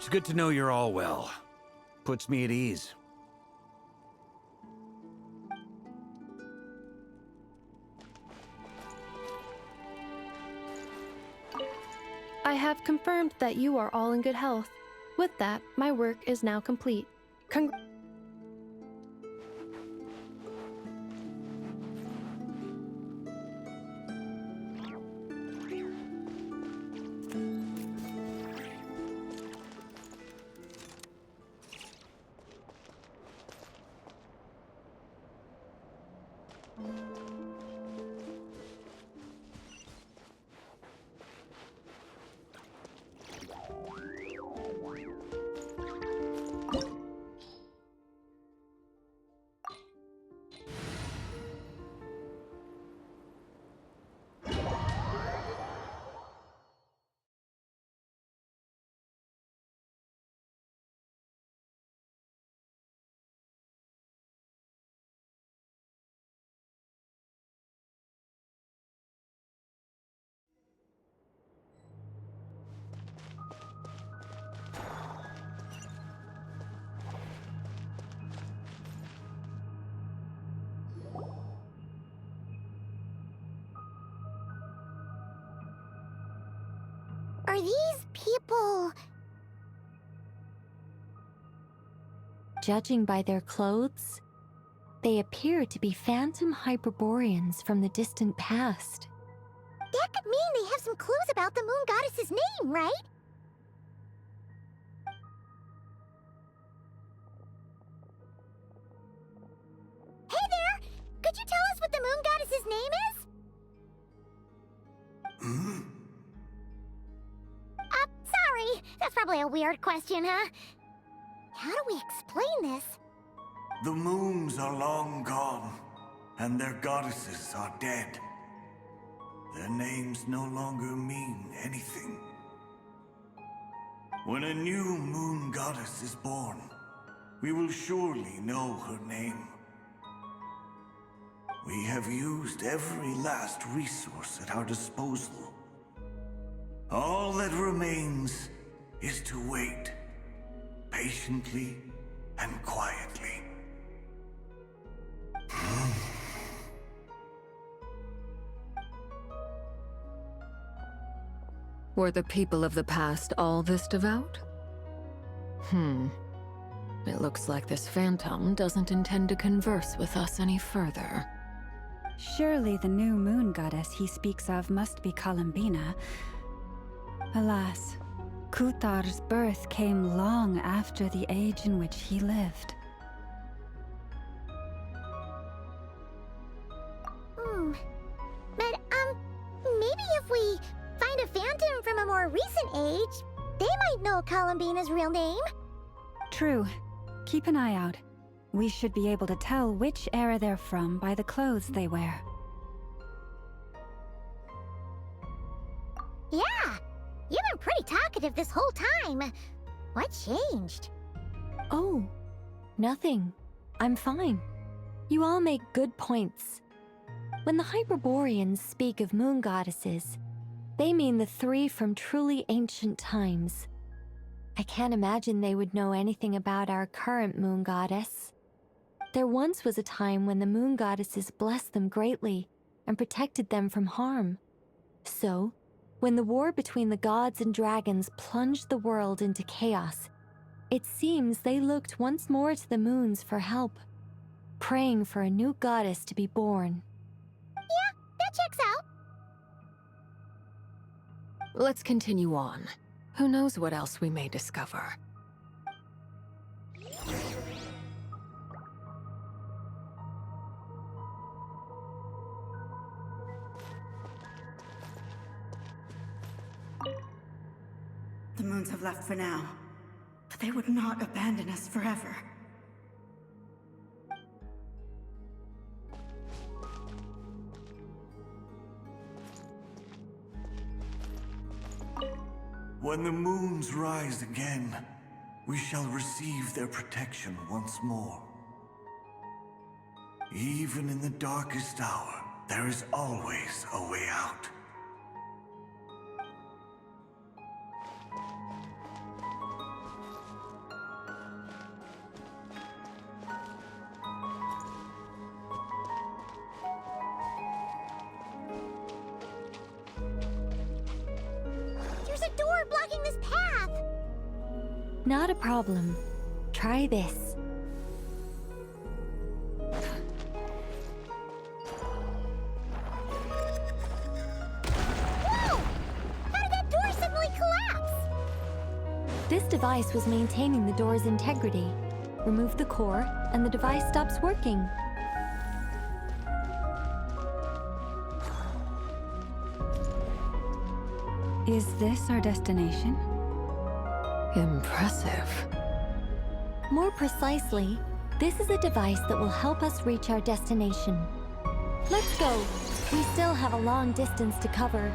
It's good to know you're all well. Puts me at ease. I have confirmed that you are all in good health. With that, my work is now complete. Are these people... Judging by their clothes, they appear to be phantom Hyperboreans from the distant past. That could mean they have some clues about the moon goddess's name, right? Hey there! Could you tell us what the moon goddess's name is? Sorry. That's probably a weird question, huh? How do we explain this? The moons are long gone, and their goddesses are dead. Their names no longer mean anything. When a new moon goddess is born, we will surely know her name. We have used every last resource at our disposal. All that remains is to wait, patiently and quietly. Were the people of the past all this devout? It looks like this phantom doesn't intend to converse with us any further. Surely the new moon goddess he speaks of must be Columbina. Alas, Kuthar's birth came long after the age in which he lived. But, maybe if we find a phantom from a more recent age, they might know Columbina's real name. True. Keep an eye out. We should be able to tell which era they're from by the clothes they wear. Yeah! You've been pretty talkative this whole time. What changed? Oh, nothing. I'm fine. You all make good points. When the Hyperboreans speak of moon goddesses, they mean the three from truly ancient times. I can't imagine they would know anything about our current moon goddess. There once was a time when the moon goddesses blessed them greatly and protected them from harm. So, when the war between the gods and dragons plunged the world into chaos, it seems they looked once more to the moons for help, praying for a new goddess to be born. Yeah, that checks out. Let's continue on. Who knows what else we may discover? The moons have left for now, but they would not abandon us forever. When the moons rise again, we shall receive their protection once more. Even in the darkest hour, there is always a way out. door blocking this path. Not a problem. Try this. Whoa! How did that door suddenly collapse? This device was maintaining the door's integrity. Remove the core, and the device stops working. Is this our destination? Impressive. More precisely, this is a device that will help us reach our destination. Let's go. We still have a long distance to cover.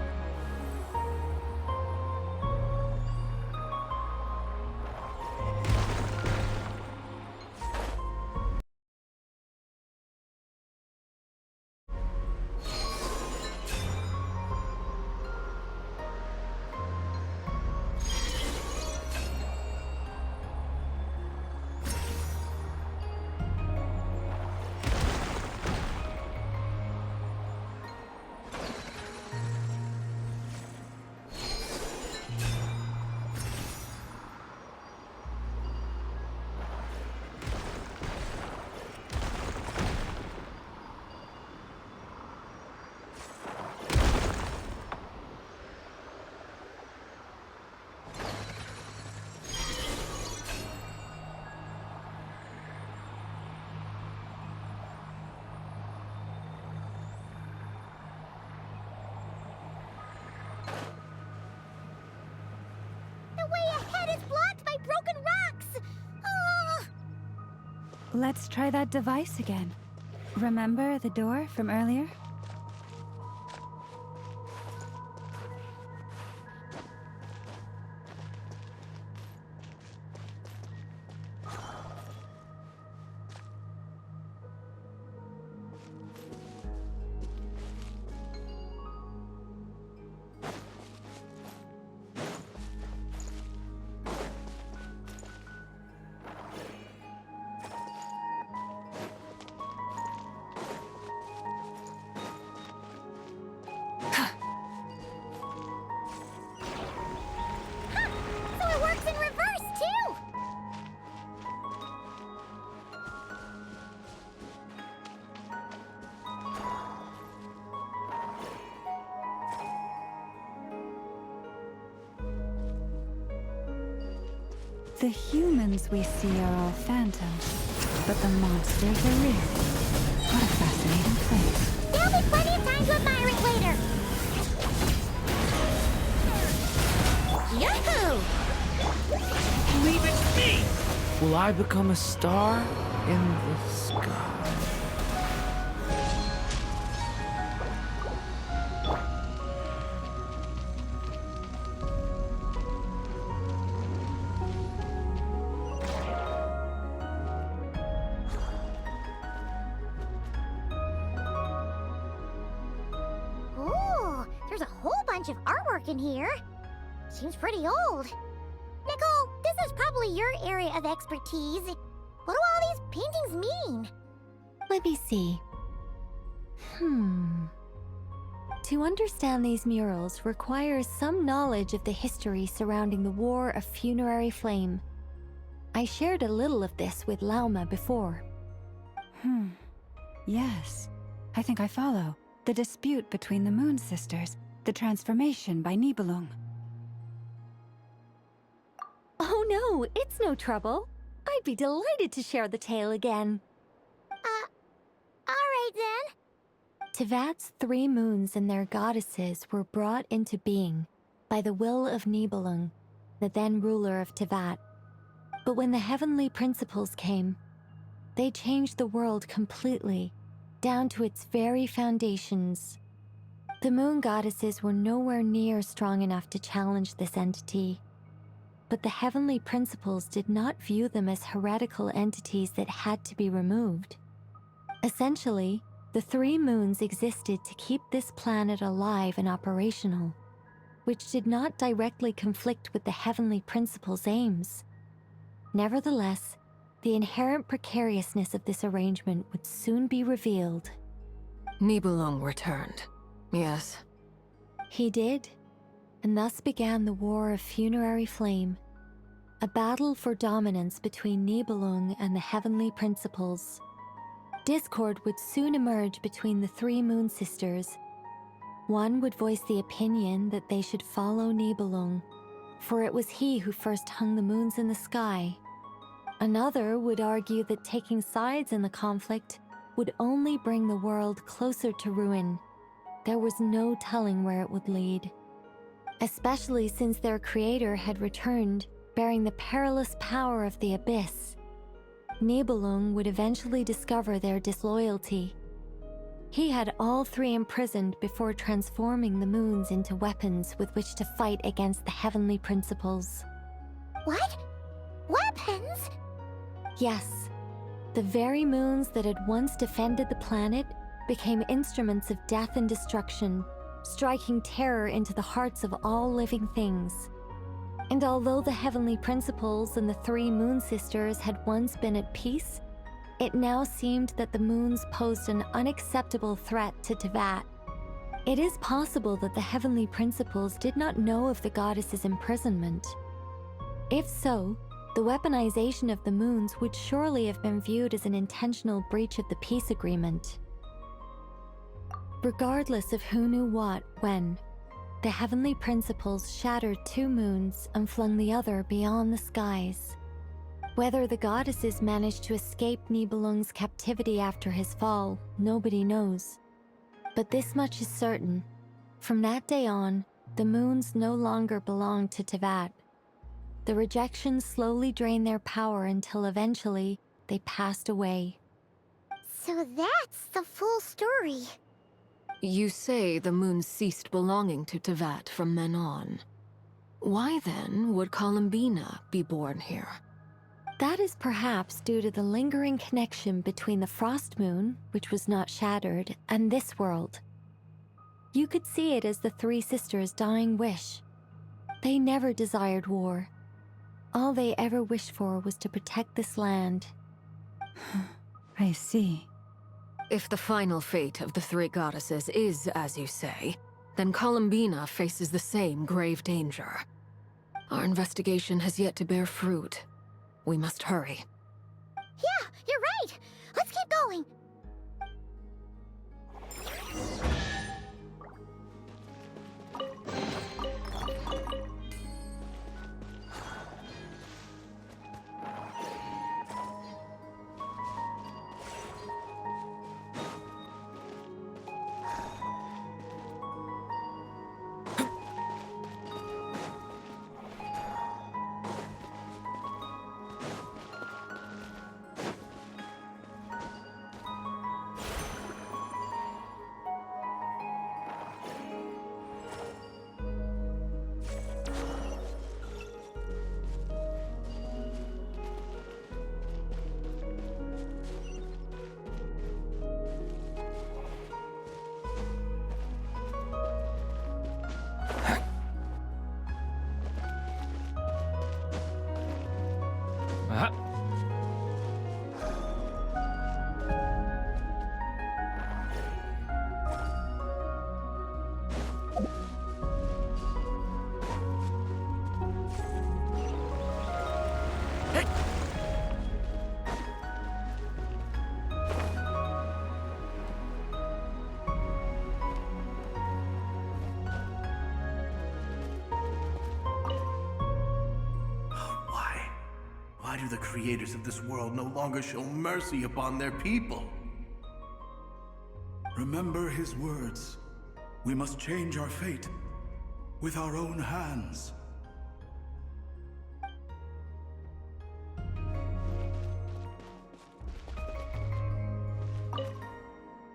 The way ahead is blocked by broken rocks! Oh. Let's try that device again. Remember the door from earlier? So it works in reverse, too! The humans we see are all phantoms, but the monsters are real. What a fascinating place. There'll be plenty of time to admire it later. Yahoo! Leave it to me! Will I become a star in the sky? Ooh, there's a whole bunch of artwork in here. Seems pretty old. Nicole, this is probably your area of expertise. What do all these paintings mean? Let me see. To understand these murals requires some knowledge of the history surrounding the War of Funerary Flame. I shared a little of this with Lauma before. Yes. I think I follow. The dispute between the Moon Sisters. The transformation by Nibelung. Oh no, it's no trouble. I'd be delighted to share the tale again. Alright then. Tevat's 3 moons and their goddesses were brought into being by the will of Nibelung, the then ruler of Tevat. But when the heavenly principles came, they changed the world completely, down to its very foundations. The moon goddesses were nowhere near strong enough to challenge this entity. But the heavenly principles did not view them as heretical entities that had to be removed. Essentially, the 3 moons existed to keep this planet alive and operational, which did not directly conflict with the heavenly principles' aims. Nevertheless, the inherent precariousness of this arrangement would soon be revealed. Nibelung returned. Yes. He did. and thus began the War of Funerary Flame, a battle for dominance between Nibelung and the Heavenly Principles. Discord would soon emerge between the three Moon Sisters. One would voice the opinion that they should follow Nibelung, for it was he who first hung the moons in the sky. Another would argue that taking sides in the conflict would only bring the world closer to ruin. There was no telling where it would lead, especially since their creator had returned, bearing the perilous power of the abyss. Nibelung would eventually discover their disloyalty. He had all three imprisoned before transforming the moons into weapons with which to fight against the Heavenly Principles. What? Weapons? Yes, the very moons that had once defended the planet became instruments of death and destruction, striking terror into the hearts of all living things. And although the Heavenly Principles and the three Moon Sisters had once been at peace, it now seemed that the moons posed an unacceptable threat to Teyvat. It is possible that the Heavenly Principles did not know of the goddess's imprisonment. If so, the weaponization of the moons would surely have been viewed as an intentional breach of the peace agreement. Regardless of who knew what, when, the Heavenly Principles shattered two moons and flung the other beyond the skies. Whether the goddesses managed to escape Nibelung's captivity after his fall, nobody knows. But this much is certain. From that day on, the moons no longer belonged to Teyvat. The rejection slowly drained their power until eventually they passed away. So that's the full story. You say the moons ceased belonging to Teyvat from then on. Why then would Columbina be born here? That is perhaps due to the lingering connection between the Frost Moon, which was not shattered, and this world. You could see it as the three sisters' dying wish. They never desired war. All they ever wished for was to protect this land. I see. If the final fate of the three goddesses is as you say, then Columbina faces the same grave danger. Our investigation has yet to bear fruit. We must hurry. Yeah, you're right. Let's keep going. Why do the creators of this world no longer show mercy upon their people? Remember his words. We must change our fate with our own hands.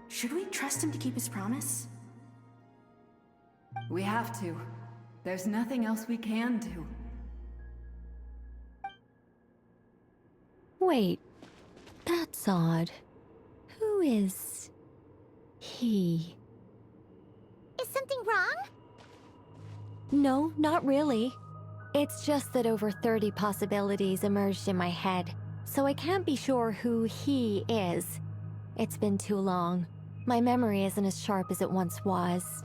Should we trust him to keep his promise? We have to. There's nothing else we can do. Wait, that's odd. Who is he? Is something wrong? No, not really. It's just that over 30 possibilities emerged in my head, so I can't be sure who he is. It's been too long. My memory isn't as sharp as it once was.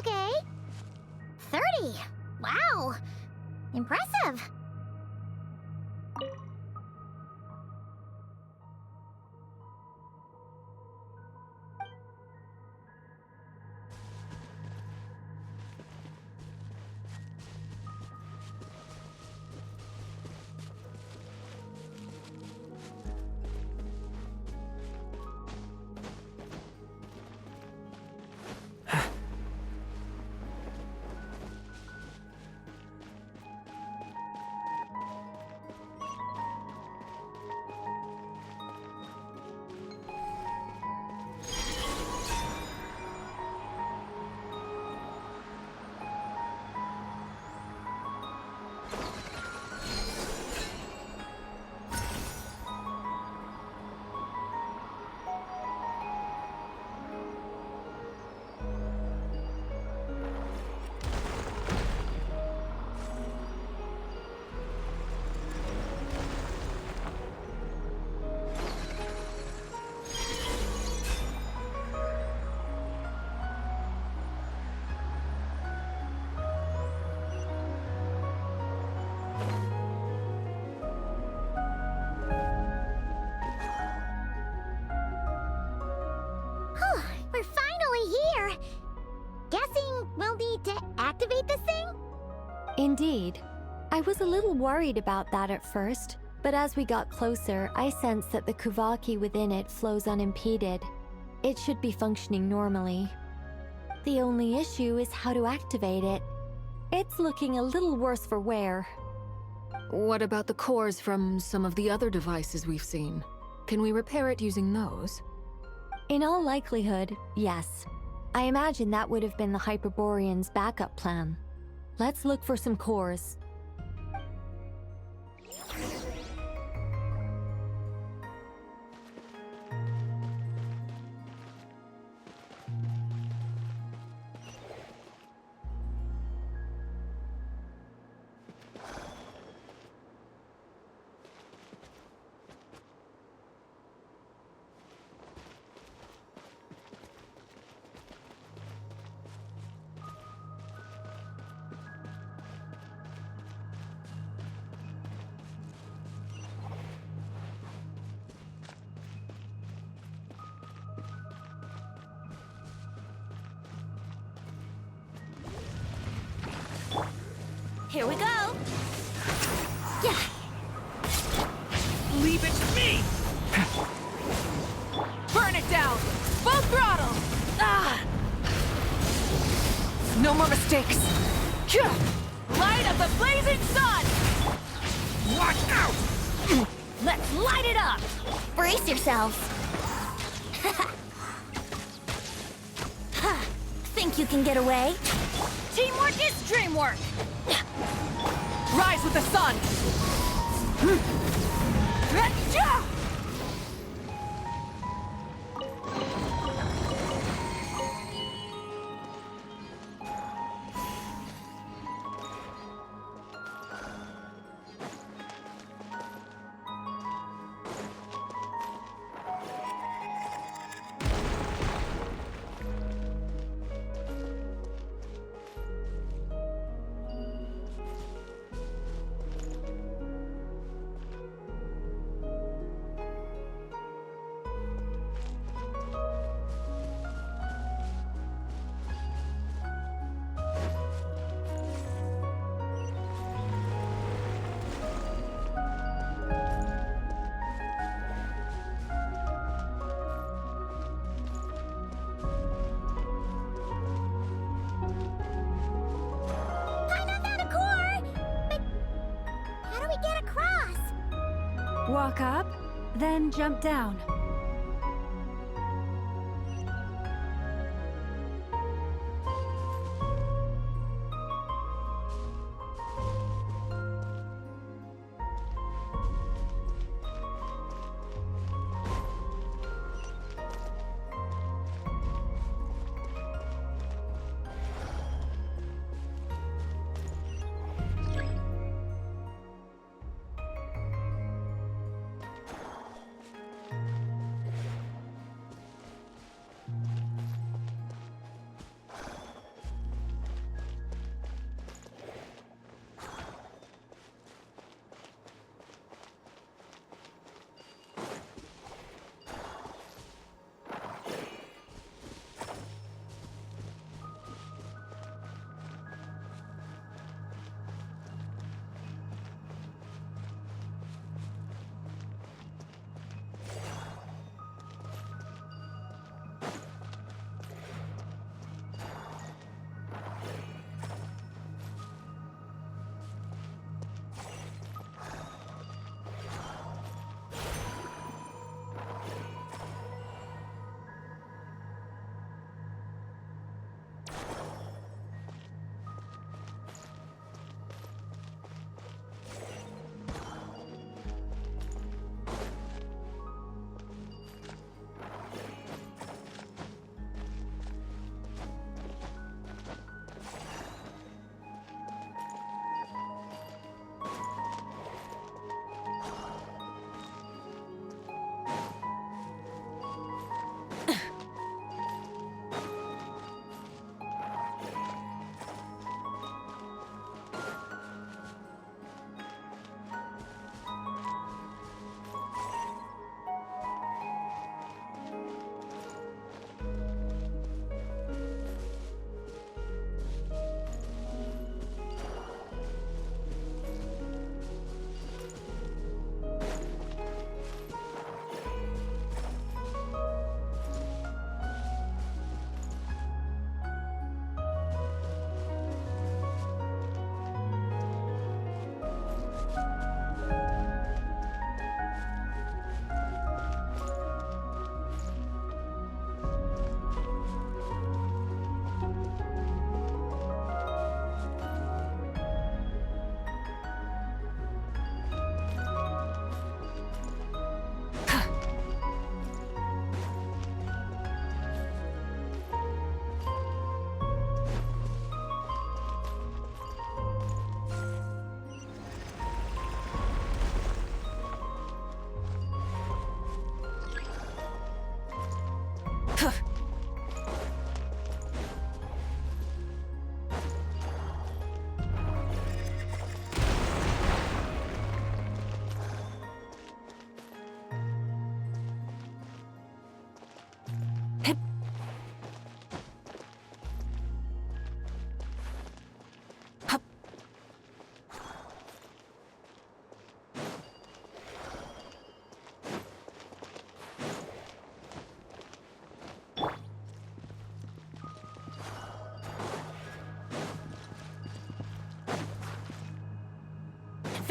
Okay. 30. Wow. Impressive. We're finally here! Guessing we'll need to activate this thing? Indeed. I was a little worried about that at first, but as we got closer, I sensed that the Kuvaki within it flows unimpeded. It should be functioning normally. The only issue is how to activate it. It's looking a little worse for wear. What about the cores from some of the other devices we've seen? Can we repair it using those? In all likelihood, yes. I imagine that would have been the Hyperborean's backup plan. Let's look for some cores. Here we go! Yeah! Leave it to me! Burn it down! Full throttle! Ah! No more mistakes! Light of the blazing sun! Watch out! Let's light it up! Brace yourselves! Think you can get away? Teamwork is dreamwork! Rise with the sun! Walk up, then jump down.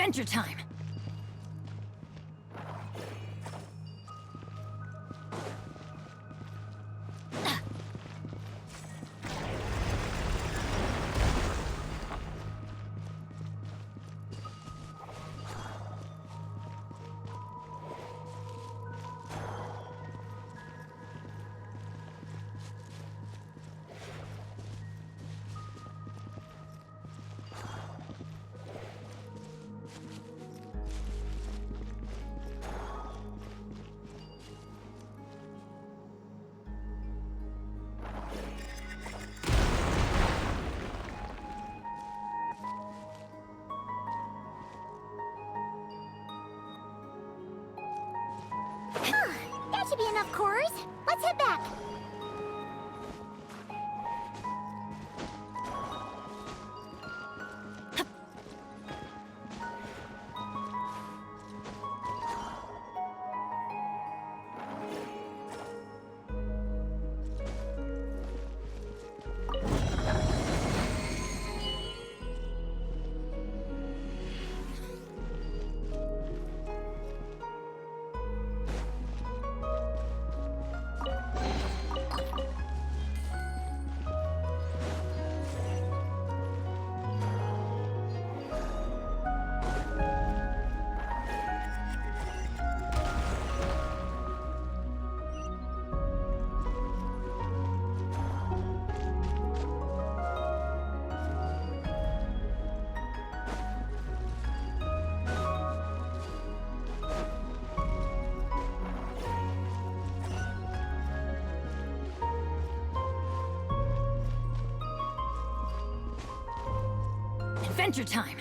Adventure time! That should be enough cores. Let's head back. Adventure time!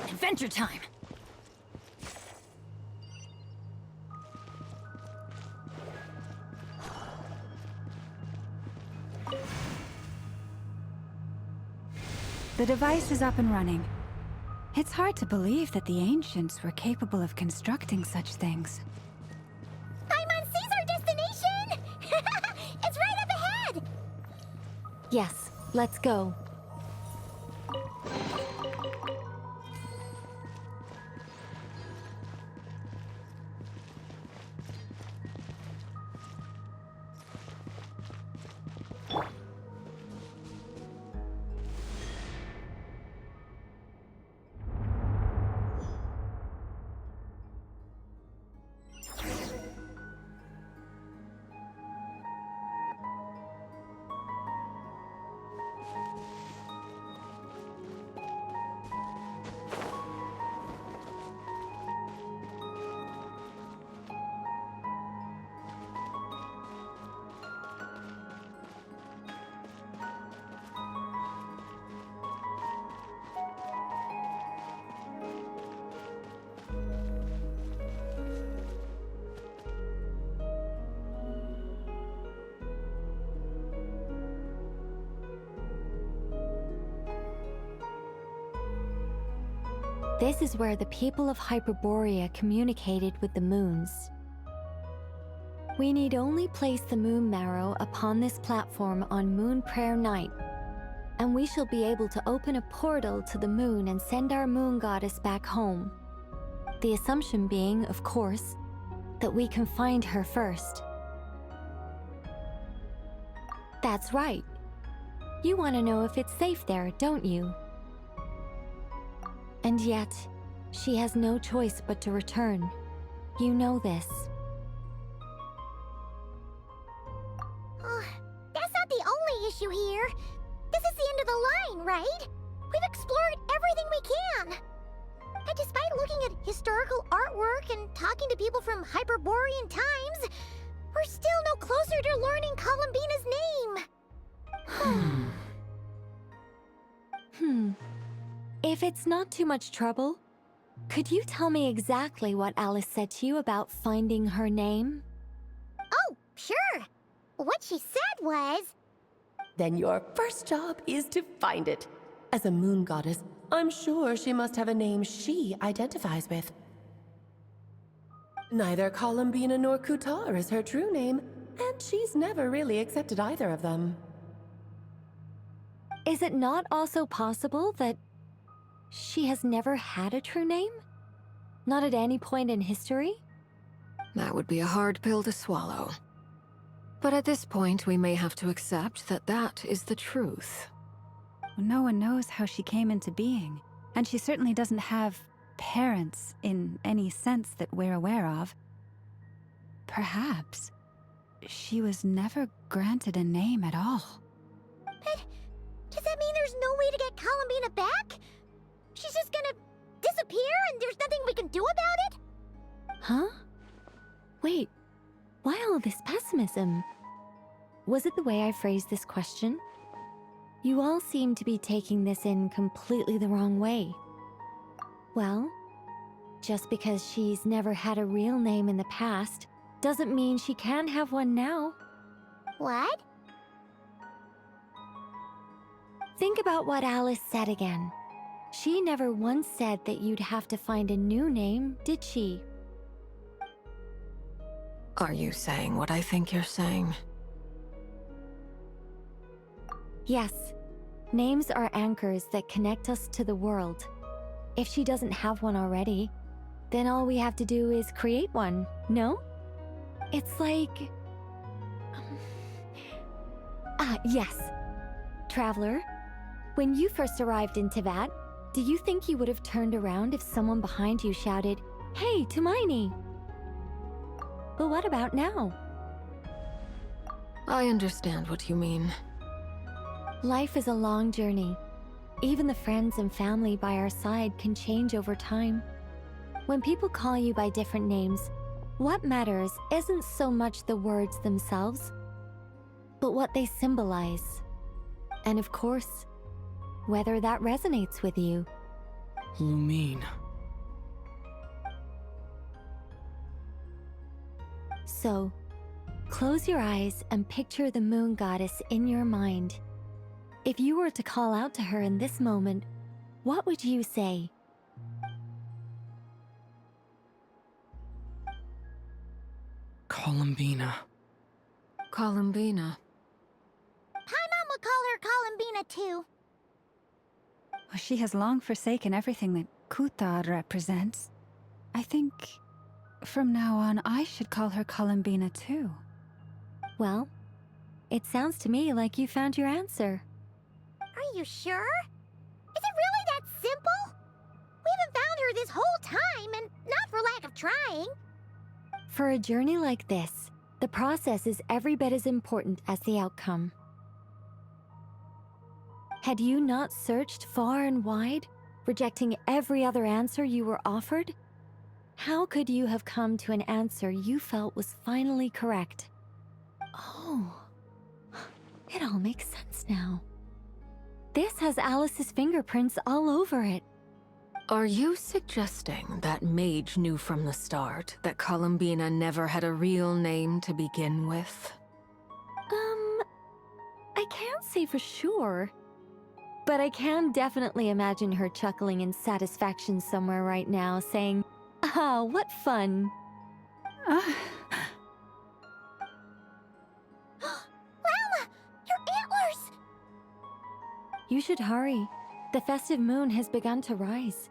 Adventure time! The device is up and running. It's hard to believe that the ancients were capable of constructing such things. I'm on Caesar destination! It's right up ahead! Yes, let's go. This is where the people of Hyperborea communicated with the moons. We need only place the moon marrow upon this platform on Moon Prayer Night, and we shall be able to open a portal to the moon and send our moon goddess back home. The assumption being, of course, that we can find her first. That's right. You want to know if it's safe there, don't you? And yet, she has no choice but to return. You know this. That's not the only issue here. This is the end of the line, right? We've explored everything we can. And despite looking at historical artwork and talking to people from Hyperborean times, we're still no closer to learning Columbina's name. If it's not too much trouble, could you tell me exactly what Alice said to you about finding her name? Oh, sure. What she said was... Then your first job is to find it. As a moon goddess, I'm sure she must have a name she identifies with. Neither Columbina nor Kutar is her true name, and she's never really accepted either of them. Is it not also possible that she has never had a true name? Not at any point in history? That would be a hard pill to swallow. But at this point, we may have to accept that that is the truth. No one knows how she came into being, and she certainly doesn't have parents in any sense that we're aware of. Perhaps she was never granted a name at all. But does that mean there's no way to get Columbina back? She's just gonna disappear and there's nothing we can do about it? Huh? Wait, why all this pessimism? Was it the way I phrased this question? You all seem to be taking this in completely the wrong way. Well, just because she's never had a real name in the past doesn't mean she can't have one now. What? Think about what Alice said again. She never once said that you'd have to find a new name, did she? Are you saying what I think you're saying? Yes. Names are anchors that connect us to the world. If she doesn't have one already, then all we have to do is create one, no? It's like... yes. Traveler, when you first arrived in Teyvat, do you think you would have turned around if someone behind you shouted, "Hey, Tumaini"? But what about now? I understand what you mean. Life is a long journey. Even the friends and family by our side can change over time. When people call you by different names, what matters isn't so much the words themselves, but what they symbolize. And of course, whether that resonates with you. Lumine. So, close your eyes and picture the moon goddess in your mind. If you were to call out to her in this moment, what would you say? Columbina. Columbina. Paimon would call her Columbina too. Well, she has long forsaken everything that Kutar represents. I think from now on I should call her Columbina too. Well, it sounds to me like you found your answer. Are you sure? Is it really that simple? We haven't found her this whole time, and not for lack of trying. For a journey like this, the process is every bit as important as the outcome. Had you not searched far and wide, rejecting every other answer you were offered? How could you have come to an answer you felt was finally correct? Oh, it all makes sense now. This has Alice's fingerprints all over it. Are you suggesting that Mage knew from the start that Columbina never had a real name to begin with? I can't say for sure. But I can definitely imagine her chuckling in satisfaction somewhere right now, saying, "Ah, what fun." Lama! Your antlers! You should hurry. The festive moon has begun to rise.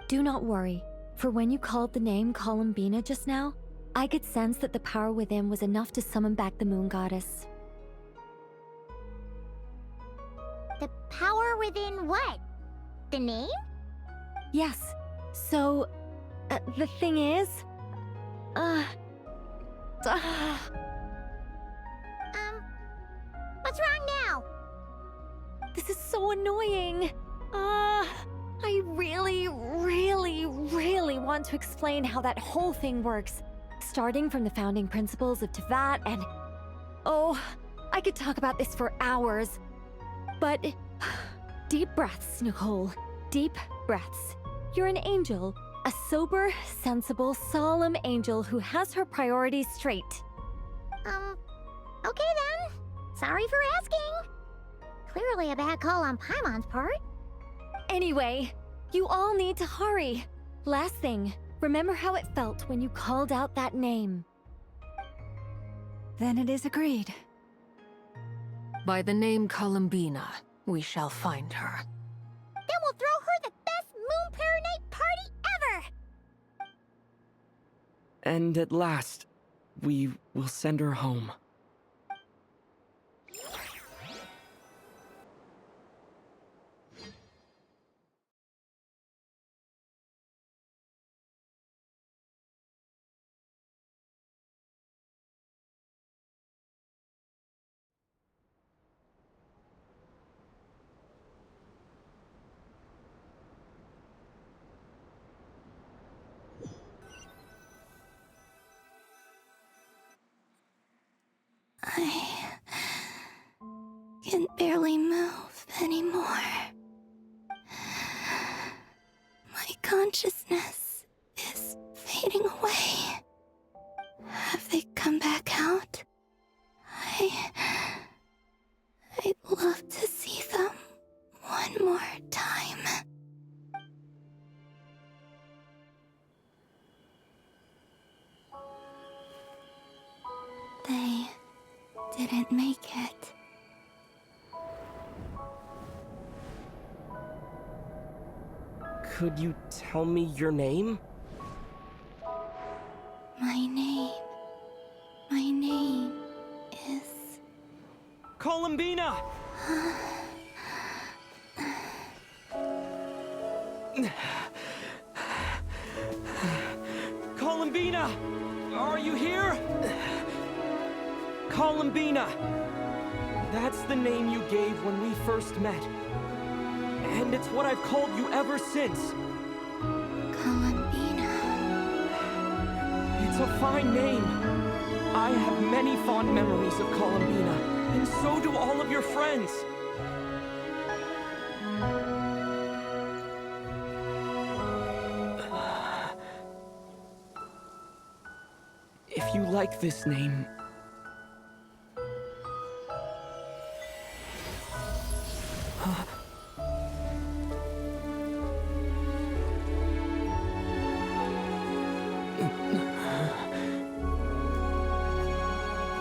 Do not worry, for when you called the name Columbina just now, I could sense that the power within was enough to summon back the moon goddess. The power within what? The name? Yes, so... the thing is... What's wrong now? This is so annoying. I really want to explain how that whole thing works. Starting from the founding principles of Teyvat and... Oh, I could talk about this for hours. But Deep breaths, Nicole. Deep breaths. You're an angel. A sober, sensible, solemn angel who has her priorities straight. Okay then. Sorry for asking. Clearly a bad call on Paimon's part. Anyway, you all need to hurry. Last thing, remember how it felt when you called out that name. Then it is agreed. By the name Columbina, we shall find her. Then we'll throw her the best Moon Pair Night party ever! And at last, we will send her home. I can barely move anymore. My consciousness is fading away. Have they come back out? I'd love to see them one more time. They didn't make it. Could you tell me your name? My name is... Columbina! Columbina! Are you here? Columbina! That's the name you gave when we first met. And it's what I've called you ever since. Columbina. It's a fine name. I have many fond memories of Columbina, and so do all of your friends. If you like this name...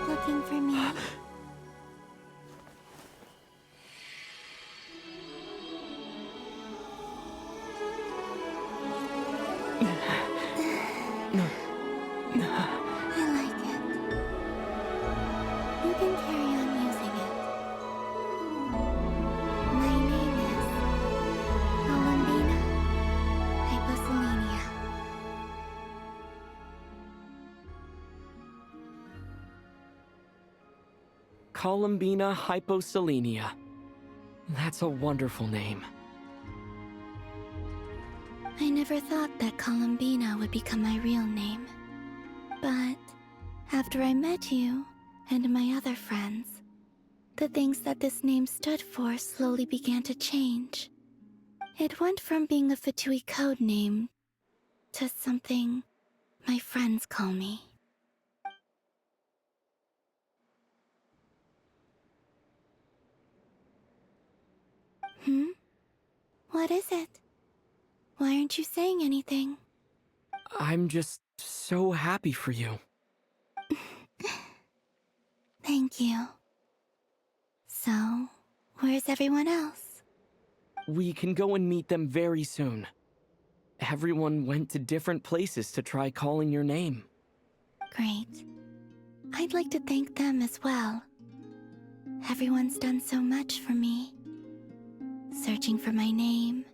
Looking for me? I like it. You can carry on using it. My name is Columbina Hyposelenia. Columbina Hyposelenia. That's a wonderful name. I never thought that Columbina would become my real name. But after I met you and my other friends, the things that this name stood for slowly began to change. It went from being a Fatui code name to something my friends call me. What is it? Why aren't you saying anything? I'm just so happy for you. Thank you. So, where's everyone else? We can go and meet them very soon. Everyone went to different places to try calling your name. Great. I'd like to thank them as well. Everyone's done so much for me. Searching for my name,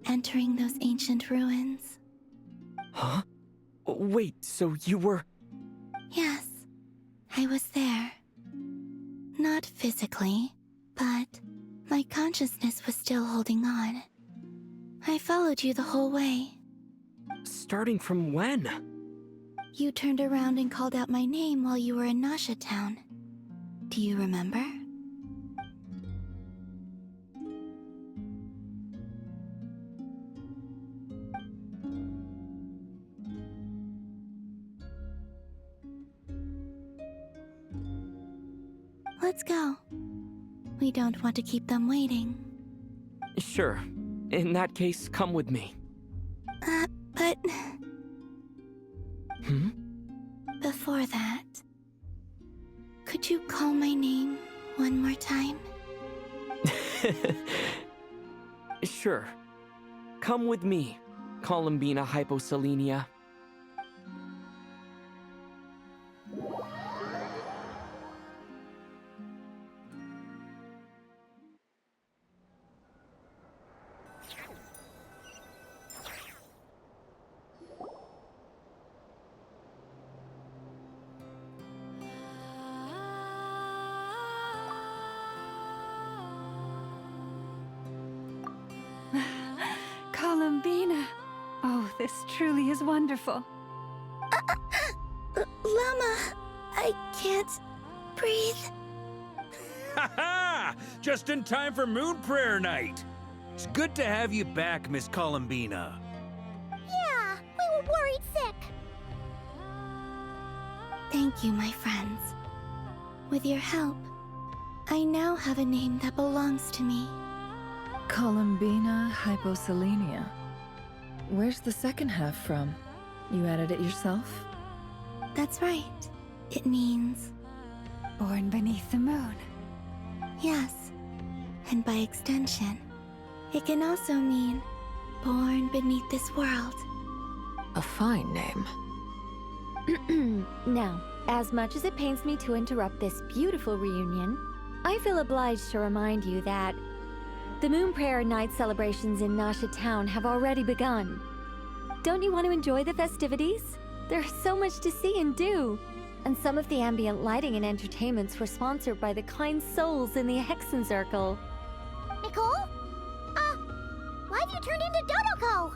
entering those ancient ruins. Huh? Wait, so you were... Yes, I was there. Not physically, but my consciousness was still holding on. I followed you the whole way. Starting from when? You turned around and called out my name while you were in Nasha Town. Do you remember? let's go. We don't want to keep them waiting. Sure. In that case, come with me. But... Hmm? Before that... Could you call my name one more time? Sure. Come with me, Columbina Hyposelenia. Columbina! Oh, this truly is wonderful. Llama, I can't breathe. Ha ha! Just in time for Moon Prayer Night. It's good to have you back, Miss Columbina. Yeah, we were worried sick. Thank you, my friends. With your help, I now have a name that belongs to me. Columbina Hyposelenia. Where's the second half from? You added it yourself? That's right. It means... Born beneath the moon. Yes. And by extension, it can also mean born beneath this world. A fine name. Now, as much as it pains me to interrupt this beautiful reunion, I feel obliged to remind you that the Moon Prayer Night celebrations in Nasha Town have already begun. Don't you want to enjoy the festivities? There's so much to see and do. And some of the ambient lighting and entertainments were sponsored by the kind souls in the Hexen Circle. Nicole? Why have you turned into Dodoko?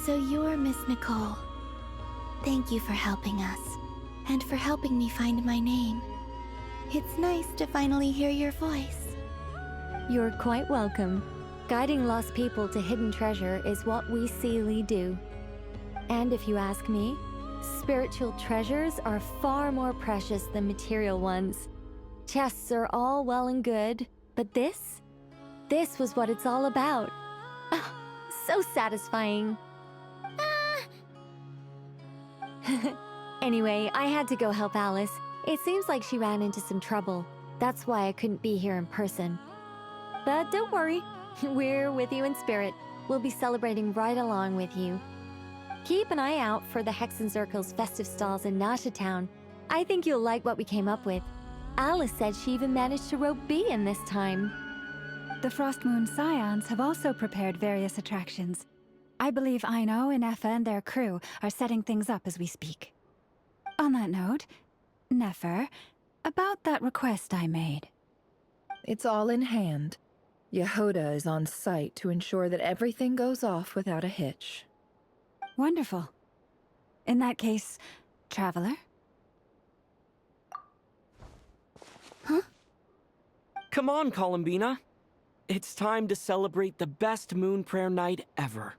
So you're Miss Nicole. Thank you for helping us, and for helping me find my name. It's nice to finally hear your voice. You're quite welcome. Guiding lost people to hidden treasure is what we Seelie do. And if you ask me, spiritual treasures are far more precious than material ones. Chests are all well and good, but this was what it's all about. Ah, so satisfying. Anyway, I had to go help Alice. It seems like she ran into some trouble. That's why I couldn't be here in person. But don't worry, we're with you in spirit. We'll be celebrating right along with you. Keep an eye out for the Hexen Circle's festive stalls in Nasha Town. I think you'll like what we came up with. Alice said she even managed to rope B in this time. The Frost Moon Scions have also prepared various attractions. I believe Aino, Ineffa, and their crew are setting things up as we speak. On that note, Nefer, about that request I made. It's all in hand. Yehoda is on site to ensure that everything goes off without a hitch. Wonderful. In that case, Traveler? Huh? Come on, Columbina. It's time to celebrate the best Moon Prayer Night ever.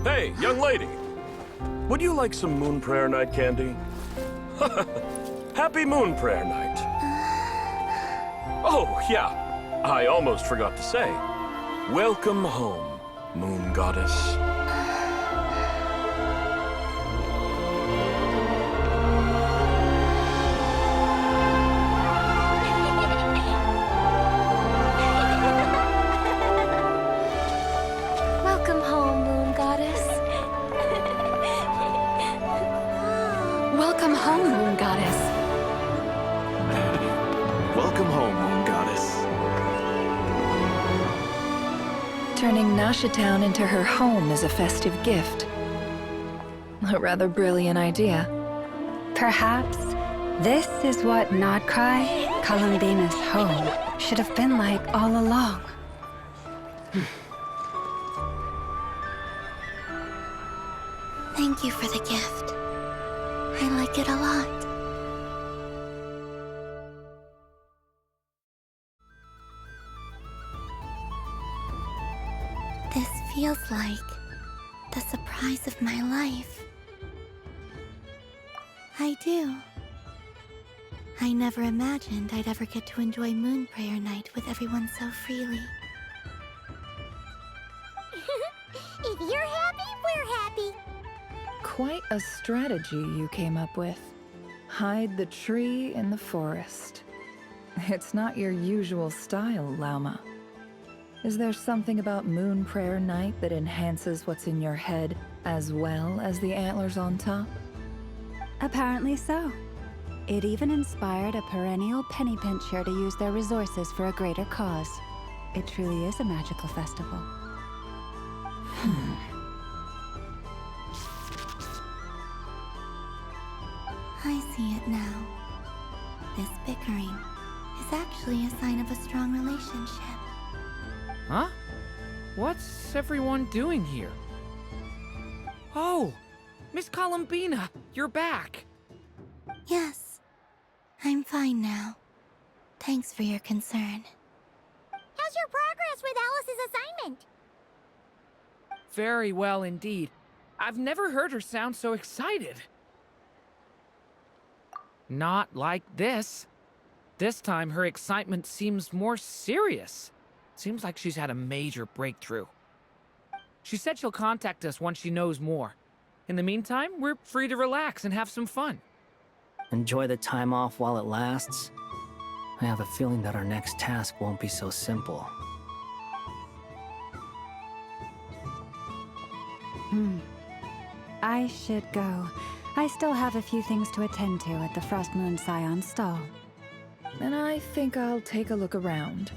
Hey, young lady. Would you like some Moon Prayer Night candy? Happy Moon Prayer Night. Oh, yeah. I almost forgot to say. Welcome home, Moon Goddess. Welcome home, Moon Goddess. Welcome home, Moon Goddess. Welcome home, Moon Goddess. Turning Nasha Town into her home is a festive gift. A rather brilliant idea. Perhaps this is what Krai, Columbina's home, should have been like all along. Thank you for the gift. I like it a lot. This feels like the surprise of my life. I do. I never imagined I'd ever get to enjoy Moon Prayer Night with everyone so freely. If you're happy, we're happy. Quite a strategy you came up with. Hide the tree in the forest. It's not your usual style, Lauma. Is there something about Moon Prayer Night that enhances what's in your head as well as the antlers on top? Apparently so. It even inspired a perennial penny pincher to use their resources for a greater cause. It truly is a magical festival. I see it now. This bickering is actually a sign of a strong relationship. Huh? What's everyone doing here? Oh! Miss Columbina, you're back! Yes, I'm fine now. Thanks for your concern. How's your progress with Alice's assignment? Very well indeed. I've never heard her sound so excited. Not like this. This time her excitement seems more serious. Seems like she's had a major breakthrough. She said she'll contact us once she knows more. In the meantime, we're free to relax and have some fun. Enjoy the time off while it lasts. I have a feeling that our next task won't be so simple. I should go. I still have a few things to attend to at the Frost Moon Scion stall. And I think I'll take a look around.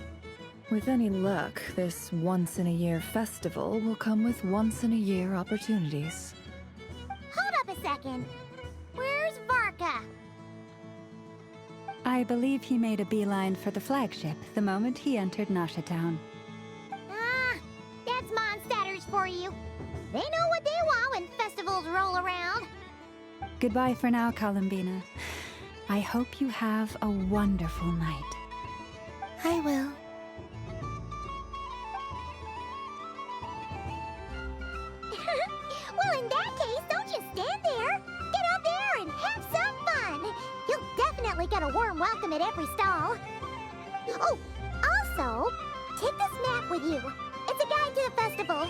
With any luck, this once-in-a-year festival will come with once-in-a-year opportunities. Hold up a second. Where's Varka? I believe he made a beeline for the flagship the moment he entered Nasha Town. Ah, that's Mondstadters for you. They know what they want when festivals roll around. Goodbye for now, Columbina. I hope you have a wonderful night. I will. Well, in that case, don't just stand there. Get out there and have some fun. You'll definitely get a warm welcome at every stall. Oh, also, take this map with you. It's a guide to the festival.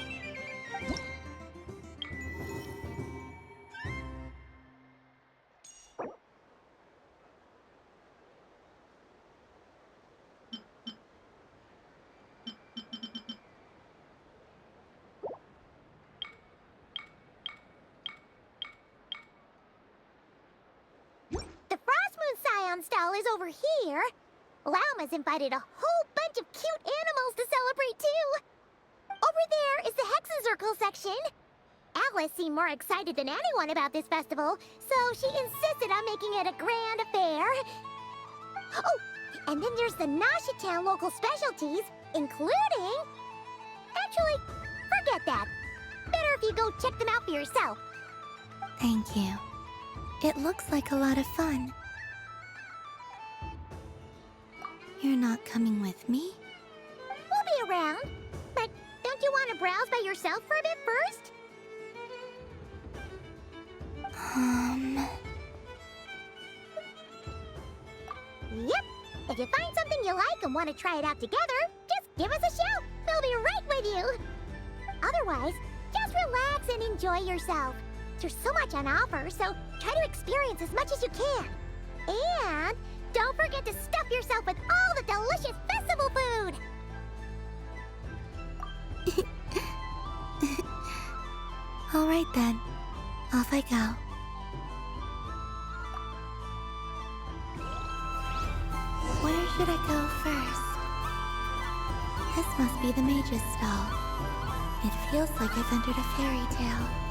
The Frost Moon Scion stall is over here. Lauma's invited a whole bunch of cute animals to celebrate too. Over there is the Hexencircle section. Alice seemed more excited than anyone about this festival, so she insisted on making it a grand affair. Oh, and then there's the Nasha Town local specialties, including... Actually, forget that. Better if you go check them out for yourself. Thank you. It looks like a lot of fun. You're not coming with me? We'll be around. But don't you want to browse by yourself for a bit first? Yep. If you find something you like and want to try it out together, just give us a shout. We'll be right with you. Otherwise, just relax and enjoy yourself. There's so much on offer, so try to experience as much as you can. And don't forget to stuff yourself with all the delicious festival food! All right then, off I go. Where's should I go first? This must be the mage's stall. It feels like I've entered a fairy tale.